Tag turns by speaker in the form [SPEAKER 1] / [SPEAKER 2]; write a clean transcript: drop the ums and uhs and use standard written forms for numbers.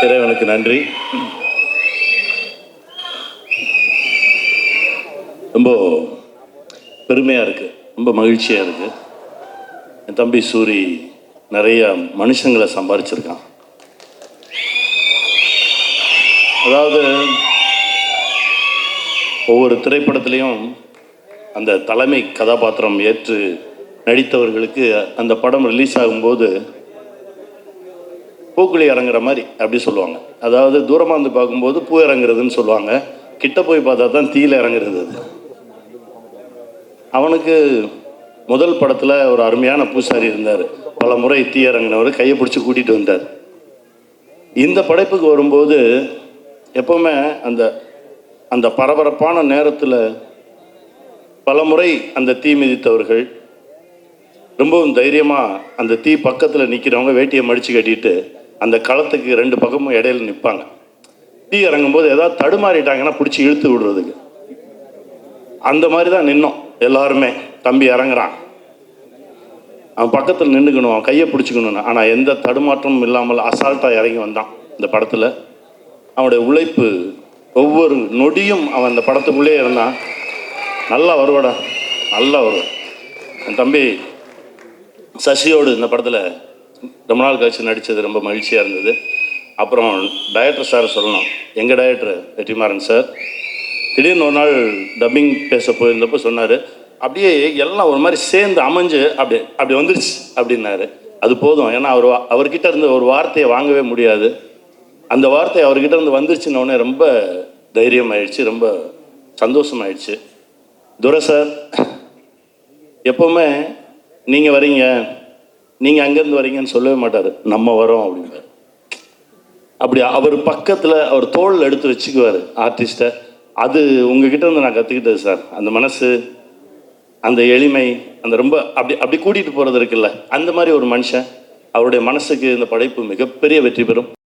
[SPEAKER 1] இறைவனுக்கு நன்றி. ரொம்ப பெருமையாக இருக்குது, ரொம்ப மகிழ்ச்சியாக இருக்குது. என் தம்பி சூரி நிறைய மனுஷங்களை சம்பாதிச்சிருக்கான். அதாவது ஒவ்வொரு திரைப்படத்துலேயும் அந்த தலைமை கதாபாத்திரம் ஏற்று நடித்தவர்களுக்கு அந்த படம் ரிலீஸ் ஆகும்போது பூக்குழி இறங்குற மாதிரி அப்படி சொல்லுவாங்க. அதாவது தூரமாக இருந்து பார்க்கும்போது பூ இறங்குறதுன்னு சொல்லுவாங்க, கிட்ட போய் பார்த்தா தான் தீயில் இறங்குறது. அது அவனுக்கு முதல் படத்தில் ஒரு அருமையான பூசாரி இருந்தார், பல முறை தீ இறங்கினவர், கையை பிடிச்சி கூட்டிகிட்டு வந்தார். இந்த படைப்புக்கு வரும்போது எப்போவுமே அந்த அந்த பரபரப்பான நேரத்தில் பல முறை அந்த தீ மிதித்தவர்கள் ரொம்பவும் தைரியமாக அந்த தீ பக்கத்தில் நிற்கிறவங்க வேட்டியை மடித்து கட்டிட்டு அந்த களத்துக்கு ரெண்டு பக்கமும் இடையில நிற்பாங்க. தீ இறங்கும்போது ஏதாவது தடுமாறிட்டாங்கன்னா பிடிச்சி இழுத்து விடுறதுக்கு. அந்த மாதிரி தான் நின்னோம் எல்லாருமே. தம்பி இறங்குறான், அவன் பக்கத்தில் நின்றுக்கணும், அவன் கையை பிடிச்சிக்கணும்னு. ஆனால் எந்த தடுமாற்றமும் இல்லாமல் அசால்ட்டாக இறங்கி வந்தான். இந்த படத்தில் அவனுடைய உழைப்பு, ஒவ்வொரு நொடியும் அவன் அந்த படத்துக்குள்ளே இருந்தான். நல்லா வருவாடா, நல்லா வருவான். என் தம்பி சசியோடு இந்த படத்தில் ரொம்ப நாள் கழிச்சு நடித்தது ரொம்ப மகிழ்ச்சியாக இருந்தது. அப்புறம் டைரக்டர் சார் சொல்லணும், எங்கள் டைரக்டர் வெற்றிமாறன் சார் திடீர்னு ஒரு நாள் டப்பிங் பேச போயிருந்தப்போ சொன்னார், அப்படியே எல்லாம் ஒரு மாதிரி சேர்ந்து அமைஞ்சு அப்படி வந்துருச்சு அப்படின்னாரு. அது போதும், ஏன்னா அவர்கிட்ட இருந்து ஒரு வார்த்தையை வாங்கவே முடியாது. அந்த வார்த்தை அவர்கிட்ட இருந்து வந்துருச்சுன்னொடனே ரொம்ப தைரியமாயிடுச்சு, ரொம்ப சந்தோஷமாயிடுச்சு. துரை சார் எப்போவுமே நீங்கள் வரீங்க, நீங்கள் அங்கேருந்து வரீங்கன்னு சொல்லவே மாட்டார், நம்ம வரோம் அப்படின்னாரு. அப்படி அவர் பக்கத்தில் அவர் தோளில் எடுத்து வச்சுக்குவார் ஆர்டிஸ்ட்டை. அது உங்ககிட்ட இருந்து நான் கற்றுக்கிட்டது சார். அந்த மனசு, அந்த எளிமை, அந்த ரொம்ப அப்படி கூட்டிகிட்டு போகிறது இருக்குல்ல, அந்த மாதிரி ஒரு மனுஷன். அவருடைய மனசுக்கு இந்த படைப்பு மிகப்பெரிய வெற்றி பெறும்.